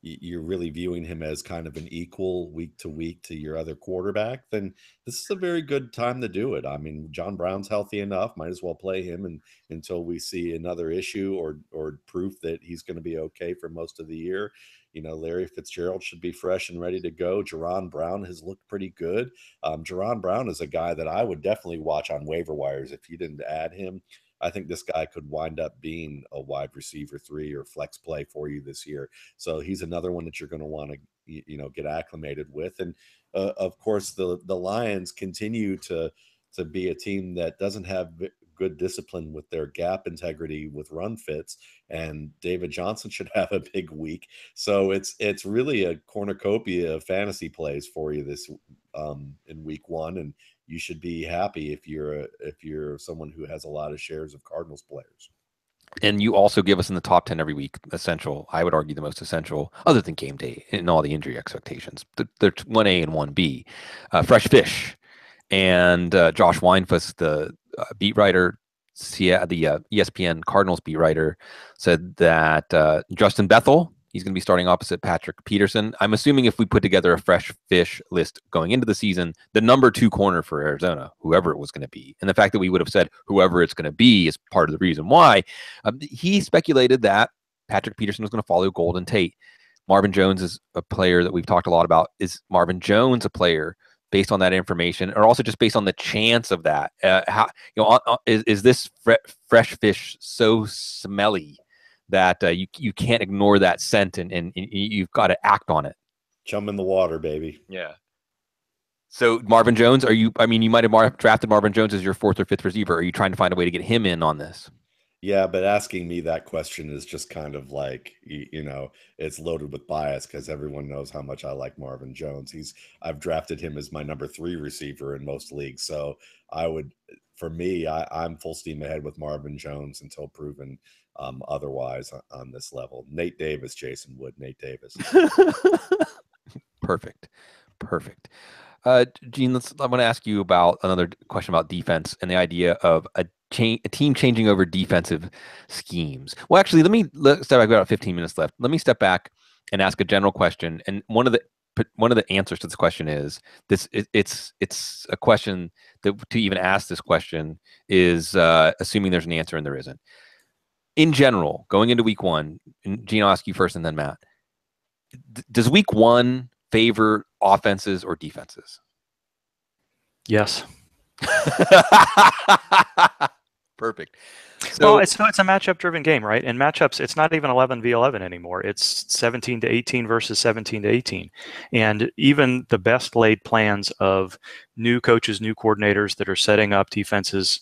you're really viewing him as kind of an equal week to week to your other quarterback, then this is a very good time to do it. I mean, John Brown's healthy enough, might as well play him until we see another issue or proof that he's going to be okay for most of the year. Larry Fitzgerald should be fresh and ready to go. Jaron Brown has looked pretty good. Jaron Brown is a guy that I would definitely watch on waiver wires. If you didn't add him, I think this guy could wind up being a wide receiver 3 or flex play for you this year. So he's another one that you're going to want to, get acclimated with. And of course, the Lions continue to be a team that doesn't have good discipline with their gap integrity with run fits, and David Johnson should have a big week. So it's really a cornucopia of fantasy plays for you this in week 1, and you should be happy if you're someone who has a lot of shares of Cardinals players. And you also give us in the top 10 every week, essential. I would argue the most essential, other than game day and all the injury expectations. They're 1A and 1B. Fresh Fish and Josh Weinfuss, the beat writer, the ESPN Cardinals beat writer, said that Justin Bethel, he's going to be starting opposite Patrick Peterson. I'm assuming if we put together a Fresh Fish list going into the season, the number 2 corner for Arizona, whoever it was going to be, and the fact that we would have said whoever it's going to be is part of the reason why. He speculated that Patrick Peterson was going to follow Golden Tate. Marvin Jones is a player that we've talked a lot about. Is Marvin Jones a player based on that information, or also just based on the chance of that? How is this Fresh Fish so smelly that you can't ignore that scent and you've got to act on it? Chum in the water, baby. Yeah. So Marvin Jones, you might have drafted Marvin Jones as your 4th or 5th receiver. Are you trying to find a way to get him in on this? Yeah, but asking me that question is just kind of like, it's loaded with bias because everyone knows how much I like Marvin Jones. I've drafted him as my number 3 receiver in most leagues. So I'm full steam ahead with Marvin Jones until proven otherwise on this level. Nate Davis, Jason Wood, Nate Davis. Perfect. Gene, I want to ask you about another question about defense and the idea of a team changing over defensive schemes. Well, actually, let me step back. About 15 minutes left. Let me step back and ask a general question. And one of the answers to this question is this. It's a question that to even ask this question is assuming there's an answer and there isn't. In general, going into week 1, and Gene, I'll ask you first and then Matt. Does week 1 favor offenses or defenses? Yes. Perfect. So it's a matchup-driven game, right? And matchups, it's not even 11 v 11 anymore. It's 17 to 18 versus 17 to 18. And even the best laid plans of new coaches, new coordinators that are setting up defenses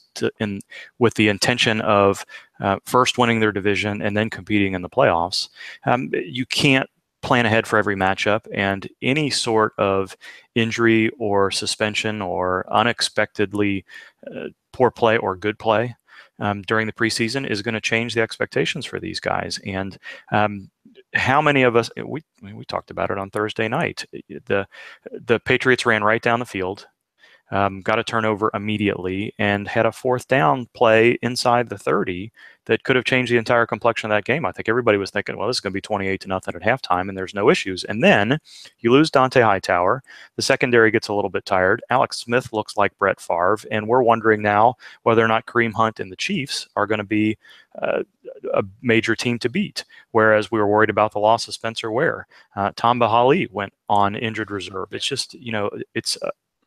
with the intention of first winning their division and then competing in the playoffs, you can't plan ahead for every matchup, and any sort of injury or suspension or unexpectedly poor play or good play during the preseason is going to change the expectations for these guys. And how many of us, we talked about it on Thursday night, the Patriots ran right down the field, got a turnover immediately, and had a 4th down play inside the 30 that could have changed the entire complexion of that game. I think everybody was thinking, well, this is going to be 28 to nothing at halftime, and there's no issues. And then you lose Dante Hightower. The secondary gets a little bit tired. Alex Smith looks like Brett Favre, and we're wondering now whether or not Kareem Hunt and the Chiefs are going to be a major team to beat, whereas we were worried about the loss of Spencer Ware. Tom Bahali went on injured reserve. It's just, it's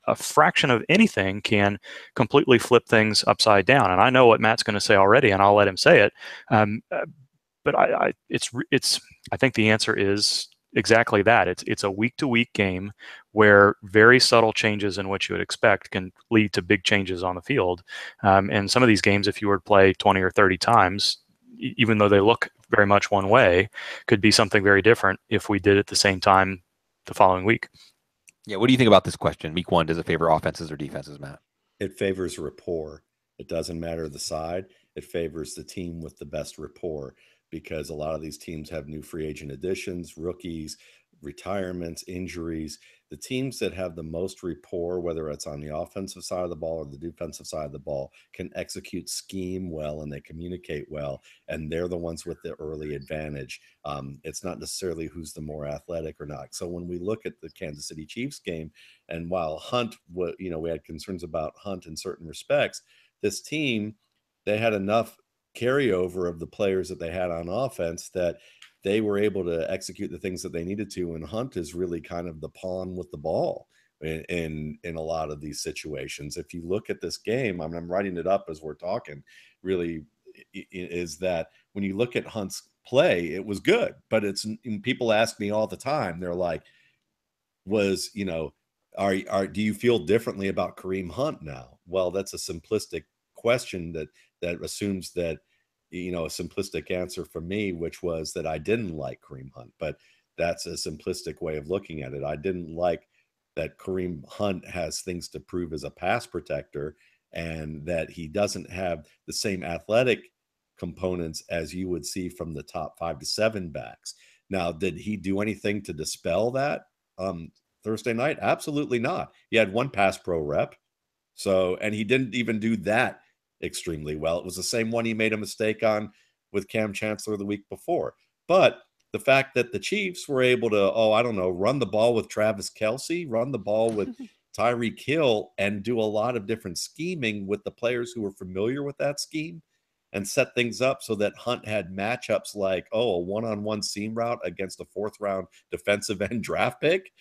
a fraction of anything can completely flip things upside down. And I know what Matt's going to say already, and I'll let him say it. But I think the answer is exactly that. It's a week-to-week game where very subtle changes in what you would expect can lead to big changes on the field. And some of these games, if you were to play 20 or 30 times, even though they look very much one way, could be something very different if we did it at the same time the following week. Yeah, what do you think about this question? Week 1, does it favor offenses or defenses, Matt? It favors rapport. It doesn't matter the side. It favors the team with the best rapport, because a lot of these teams have new free agent additions, rookies, retirements, injuries. The teams that have the most rapport, whether it's on the offensive side of the ball or the defensive side of the ball, can execute scheme well and they communicate well, and they're the ones with the early advantage. It's not necessarily who's the more athletic or not. So when we look at the Kansas City Chiefs game, and while Hunt, we had concerns about Hunt in certain respects, this team, they had enough carryover of the players that they had on offense that they were able to execute the things that they needed to. And Hunt is really kind of the pawn with the ball in a lot of these situations. If you look at this game, I'm writing it up as we're talking, really is that when you look at Hunt's play, it was good, but people ask me all the time, they're like, do you feel differently about Kareem Hunt now? Well, that's a simplistic question that assumes that, a simplistic answer for me, which was that I didn't like Kareem Hunt, but that's a simplistic way of looking at it. I didn't like that Kareem Hunt has things to prove as a pass protector, and that he doesn't have the same athletic components as you would see from the top 5 to 7 backs. Now, did he do anything to dispel that Thursday night? Absolutely not. He had 1 pass pro rep. So, and he didn't even do that extremely well. It was the same one he made a mistake on with Cam Chancellor the week before. But the fact that the Chiefs were able to, run the ball with Travis Kelce, run the ball with Tyreek Hill, and do a lot of different scheming with the players who were familiar with that scheme and set things up so that Hunt had matchups like, a one-on-one seam route against a 4th-round defensive end draft pick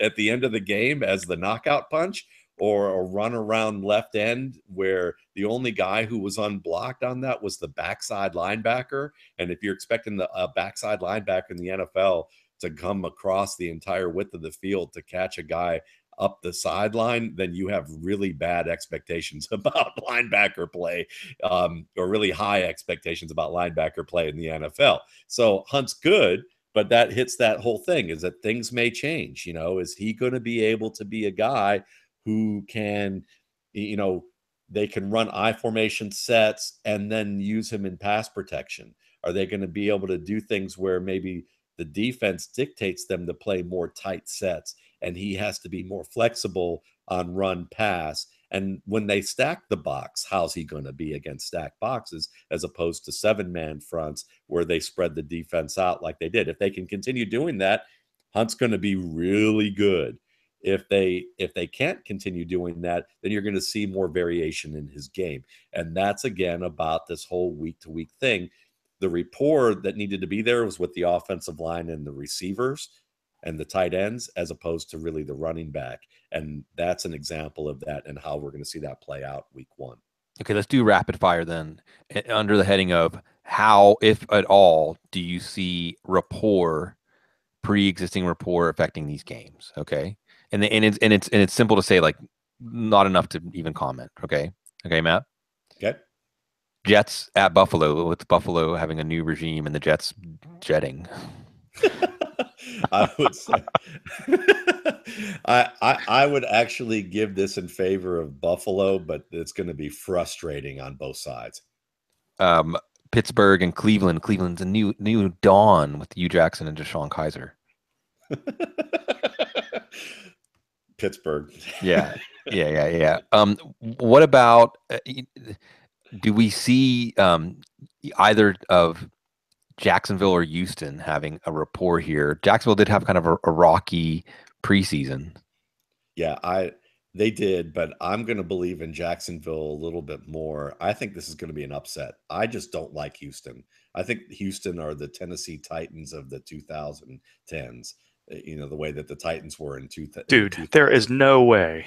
at the end of the game as the knockout punch, or a run around left end where the only guy who was unblocked on that was the backside linebacker. And if you're expecting the backside linebacker in the NFL to come across the entire width of the field to catch a guy up the sideline, then you have really bad expectations about linebacker play, or really high expectations about linebacker play in the NFL. So Hunt's good, but that hits that whole thing, is that things may change. Is he going to be able to be a guy who can, they can run I formation sets and then use him in pass protection? Are they going to be able to do things where maybe the defense dictates them to play more tight sets and he has to be more flexible on run pass? And when they stack the box, how's he going to be against stacked boxes as opposed to 7-man fronts where they spread the defense out like they did? If they can continue doing that, Hunt's going to be really good. If they can't continue doing that, then you're going to see more variation in his game. And that's, again, about this whole week-to-week thing. The rapport that needed to be there was with the offensive line and the receivers and the tight ends, as opposed to really the running back. And that's an example of that and how we're going to see that play out week 1. Okay, let's do rapid fire then, under the heading of how, if at all, do you see pre-existing rapport affecting these games? Okay. And it's simple to say, like, not enough to even comment. Okay, Matt. Okay. Jets at Buffalo, with Buffalo having a new regime and the Jets jetting. I would say I would actually give this in favor of Buffalo, but it's going to be frustrating on both sides. Pittsburgh and Cleveland. Cleveland's a new dawn with Hugh Jackson and Deshaun Kaiser. Pittsburgh. Yeah. What about, do we see either of Jacksonville or Houston having a rapport here? Jacksonville did have kind of a rocky preseason. Yeah, they did, but I'm going to believe in Jacksonville a little bit more. I think this is going to be an upset. I just don't like Houston. I think Houston are the Tennessee Titans of the 2010s. The way that the Titans were in 2000. Dude, there is no way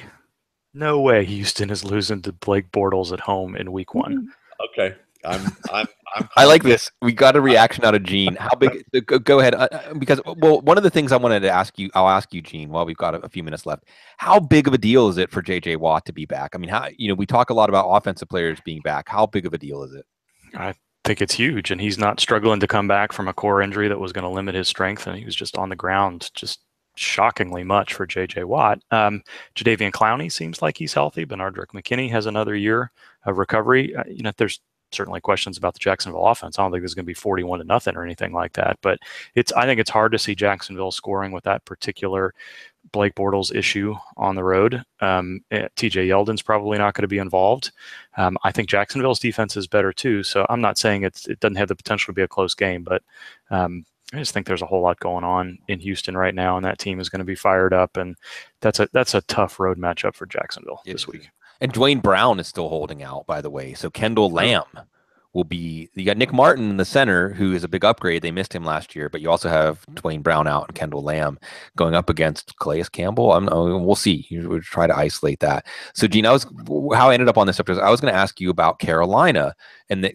Houston is losing to Blake Bortles at home in week 1. Okay. I like this. We got a reaction out of Gene. How big? Go ahead, because one of the things I wanted to ask you, I'll ask you, Gene, while we've got a few minutes left. How big of a deal is it for JJ Watt to be back? I mean, we talk a lot about offensive players being back. How big of a deal is it? I think it's huge, and he's not struggling to come back from a core injury that was going to limit his strength, and he was just on the ground, just shockingly much for JJ Watt. Jadeveon Clowney seems like he's healthy. Benardrick McKinney has another year of recovery. There's certainly questions about the Jacksonville offense. I don't think there's going to be 41-0 or anything like that, but I think it's hard to see Jacksonville scoring with that particular Blake Bortles issue on the road. TJ Yeldon's probably not going to be involved. I think Jacksonville's defense is better too, so I'm not saying it doesn't have the potential to be a close game, but I just think there's a whole lot going on in Houston right now, and that team is going to be fired up, and that's a tough road matchup for Jacksonville this week. And Dwayne Brown is still holding out, by the way. So Kendall Lamb will be. You got Nick Martin in the center, who is a big upgrade. They missed him last year, but you also have Dwayne Brown out and Kendall Lamb going up against Calais Campbell. We'll see. We'll try to isolate that. So, Gene, how I ended up on this episode, I was going to ask you about Carolina, and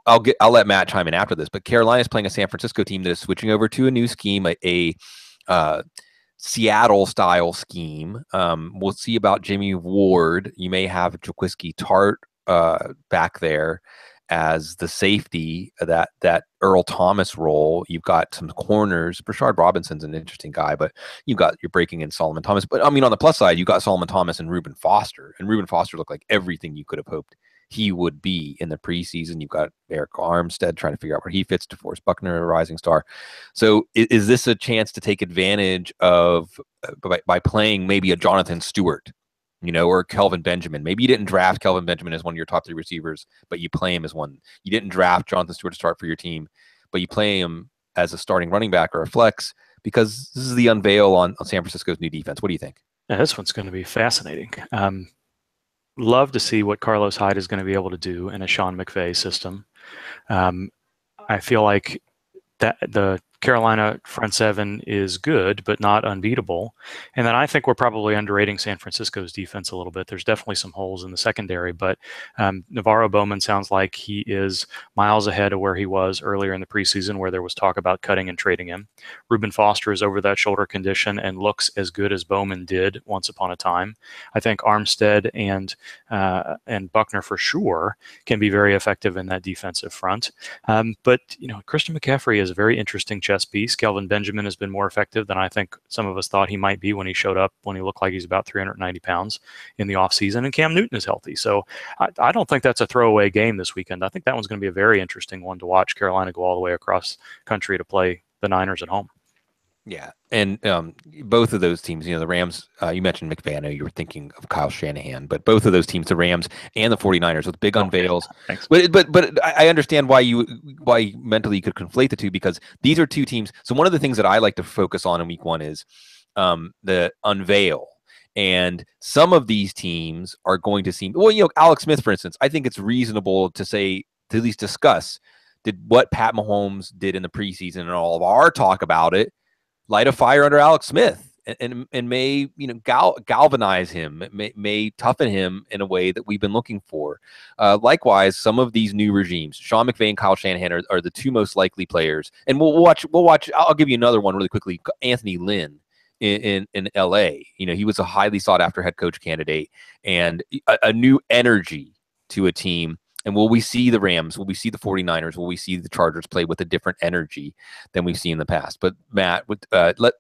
I'll let Matt chime in after this. But Carolina is playing a San Francisco team that is switching over to a new scheme, a Seattle-style scheme. We'll see about Jimmy Ward. You may have Jaquiski Tart back there as the safety, that Earl Thomas role. You've got some corners. Brashard Robinson's an interesting guy, but you're breaking in Solomon Thomas. But, on the plus side, you got Solomon Thomas and Reuben Foster. And Reuben Foster looked like everything you could have hoped he would be in the preseason. You've got Eric Armstead trying to figure out where he fits, DeForest Buckner, a rising star. So is this a chance to take advantage of by playing maybe a Jonathan Stewart, or Kelvin Benjamin? Maybe you didn't draft Kelvin Benjamin as one of your top 3 receivers, but you play him as one. You didn't draft Jonathan Stewart to start for your team, but you play him as a starting running back or a flex, because this is the unveil on San Francisco's new defense. What do you think? Yeah, this one's going to be fascinating. Love to see what Carlos Hyde is going to be able to do in a Sean McVay system. I feel like that the Carolina front seven is good, but not unbeatable. And then I think we're probably underrating San Francisco's defense a little bit. There's definitely some holes in the secondary, but Navarro Bowman sounds like he is miles ahead of where he was earlier in the preseason, where there was talk about cutting and trading him. Reuben Foster is over that shoulder condition and looks as good as Bowman did once upon a time. I think Armstead and Buckner for sure can be very effective in that defensive front. But Christian McCaffrey is a very interesting chess piece. Kelvin Benjamin has been more effective than I think some of us thought he might be when he showed up, when he looked like he's about 390 pounds in the offseason. And Cam Newton is healthy. So I don't think that's a throwaway game this weekend. I think that one's going to be a very interesting one to watch Carolina go all the way across country to play the Niners at home. Yeah, and both of those teams, the Rams, you mentioned McVay. I know you were thinking of Kyle Shanahan, but both of those teams, the Rams and the 49ers, with big unveils. Thanks. But I understand why mentally you could conflate the two, because these are two teams. So one of the things that I like to focus on in week 1 is the unveil. And some of these teams are going to seem, Alex Smith, for instance, I think it's reasonable to say, to at least discuss, did what Pat Mahomes did in the preseason and all of our talk about it light a fire under Alex Smith and may galvanize him, may toughen him in a way that we've been looking for. Likewise, some of these new regimes, Sean McVay and Kyle Shanahan are the two most likely players. And we'll watch. I'll give you another one really quickly. Anthony Lynn in LA. He was a highly sought after head coach candidate, and a new energy to a team. And will we see the Rams? Will we see the 49ers? Will we see the Chargers play with a different energy than we've seen in the past? But Matt, let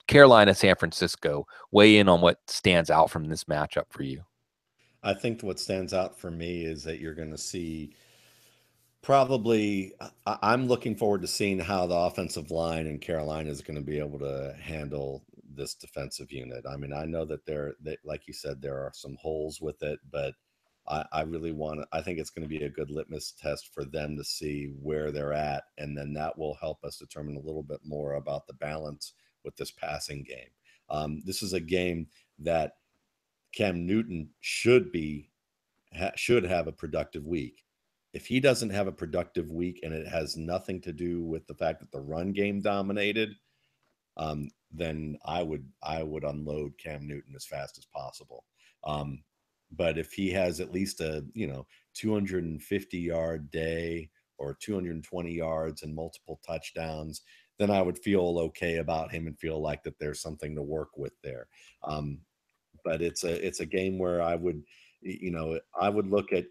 Carolina, San Francisco, weigh in on what stands out from this matchup for you. I think what stands out for me is that you're going to see probably, I'm looking forward to seeing how the offensive line in Carolina is going to be able to handle this defensive unit. I mean, I know that like you said, there are some holes with it, but I really I think it's going to be a good litmus test for them to see where they're at. And then that will help us determine a little bit more about the balance with this passing game. This is a game that Cam Newton should have a productive week. If he doesn't have a productive week and it has nothing to do with the fact that the run game dominated, then I would unload Cam Newton as fast as possible. But if he has at least a 250-yard day or 220 yards and multiple touchdowns, then I would feel okay about him and feel like that there's something to work with there. But it's a game where I would look at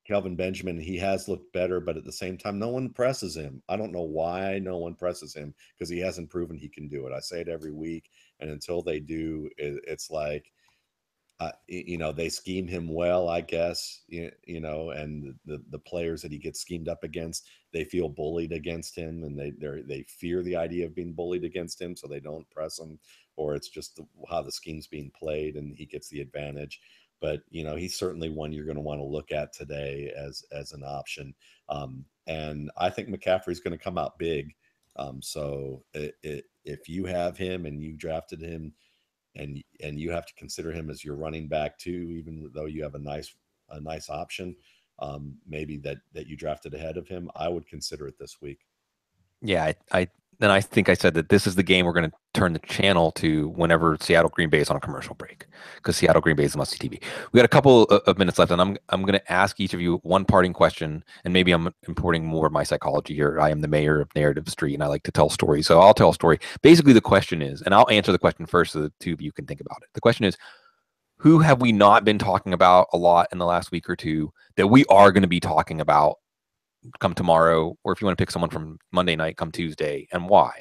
Kelvin Benjamin. He has looked better, but at the same time, no one presses him. I don't know why no one presses him, because he hasn't proven he can do it. I say it every week, and until they do, it's like, they scheme him well, I guess, and the players that he gets schemed up against, they feel bullied against him, and they fear the idea of being bullied against him, so they don't press him, or it's just how the scheme's being played and he gets the advantage. But, he's certainly one you're going to want to look at today as an option. And I think McCaffrey's going to come out big. So if you have him and you drafted him, and you have to consider him as your running back too, even though you have a nice option, maybe that you drafted ahead of him, I would consider it this week. Yeah, I think I said that this is the game we're going to turn the channel to whenever Seattle Green Bay is on a commercial break, because Seattle Green Bay is must-see TV. We got a couple of minutes left, and I'm going to ask each of you one parting question, and maybe I'm importing more of my psychology here. I am the mayor of Narrative Street, and I like to tell stories, so I'll tell a story. Basically, the question is, and I'll answer the question first so the two of you can think about it. The question is, who have we not been talking about a lot in the last week or two that we are going to be talking about come tomorrow, or if you want to pick someone from Monday night, come Tuesday, and why?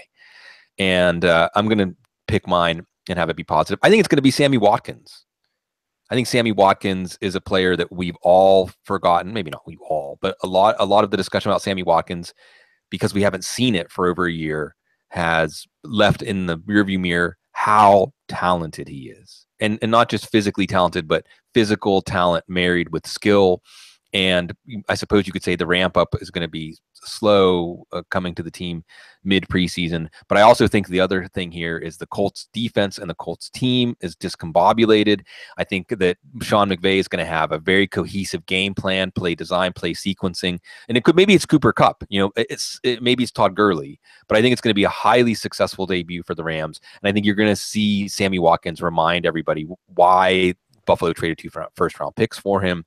And I'm going to pick mine and have it be positive. I think it's going to be Sammy Watkins. I think Sammy Watkins is a player that we've all forgotten. Maybe not we all, but a lot of the discussion about Sammy Watkins, because we haven't seen it for over a year, has left in the rearview mirror how talented he is. And not just physically talented, but physical talent married with skill. And I suppose you could say the ramp up is going to be slow coming to the team mid preseason. But I also think the other thing here is the Colts defense and the Colts team is discombobulated. I think that Sean McVay is going to have a very cohesive game plan, play design, play sequencing. And maybe it's Cooper Kupp, maybe it's Todd Gurley, but I think it's going to be a highly successful debut for the Rams. And I think you're going to see Sammy Watkins remind everybody why Buffalo traded 2 first-round picks for him,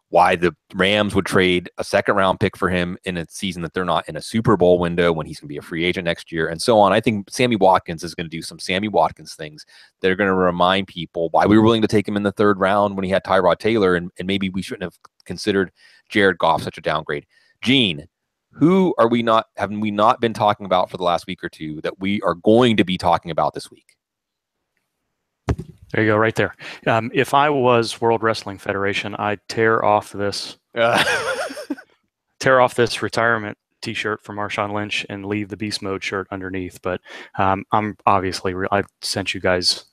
why the Rams would trade a second-round pick for him in a season that they're not in a Super Bowl window when he's going to be a free agent next year, and so on. I think Sammy Watkins is going to do some Sammy Watkins things that are going to remind people why we were willing to take him in the 3rd round when he had Tyrod Taylor, and maybe we shouldn't have considered Jared Goff such a downgrade. Gene, who haven't we not been talking about for the last week or two that we are going to be talking about this week? There you go, right there. If I was World Wrestling Federation, I'd tear off this retirement T-shirt from Marshawn Lynch and leave the Beast Mode shirt underneath. But I'm obviously I've sent you guys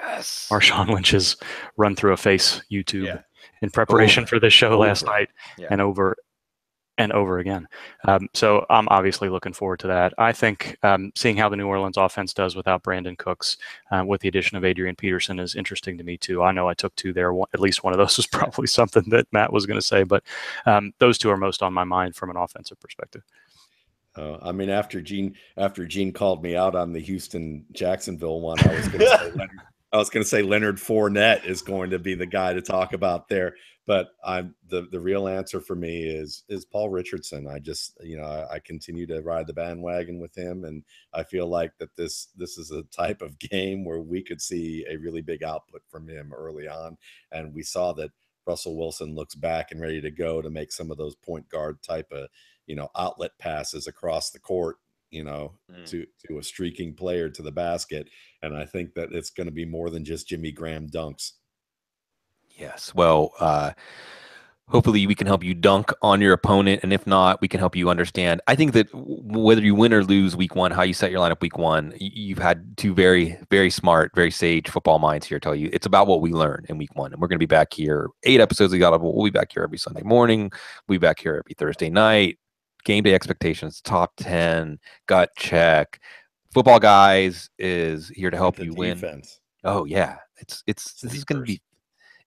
Marshawn Lynch's Run Through a Face YouTube in preparation for this show last night, and over and over again. So I'm obviously looking forward to that. I think seeing how the New Orleans offense does without Brandon Cooks, with the addition of Adrian Peterson, is interesting to me too. I know I took 2 there. At least one of those was probably something that Matt was going to say, but those 2 are most on my mind from an offensive perspective. I mean, after Gene called me out on the Houston-Jacksonville one, I was going to say Leonard Fournette is going to be the guy to talk about there. But the real answer for me is Paul Richardson. I just, I continue to ride the bandwagon with him, and I feel like that this is a type of game where we could see a really big output from him early on. And we saw that Russell Wilson looks back and ready to go to make some of those point guard type of, outlet passes across the court, to a streaking player to the basket. And I think that it's going to be more than just Jimmy Graham dunks. Yes. Well, hopefully we can help you dunk on your opponent. And if not, we can help you understand. I think that whether you win or lose week 1, how you set your lineup week 1, you've had 2 very, very smart, very sage football minds here tell you it's about what we learn in week 1. And we're going to be back here 8 episodes of Audible. We'll be back here every Sunday morning. We'll be back here every Thursday night. Game day expectations, top 10, gut check. Football Guys is here to help you win. Oh yeah. This is going to be,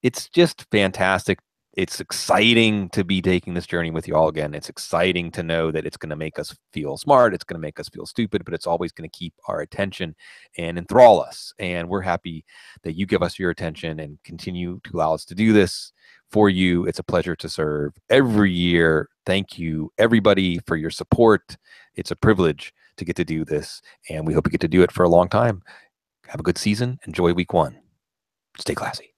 it's just fantastic. It's exciting to be taking this journey with you all again. It's exciting to know that it's going to make us feel smart. It's going to make us feel stupid, but it's always going to keep our attention and enthrall us. And we're happy that you give us your attention and continue to allow us to do this for you. It's a pleasure to serve every year. Thank you, everybody, for your support. It's a privilege to get to do this, and we hope we get to do it for a long time. Have a good season. Enjoy week 1. Stay classy.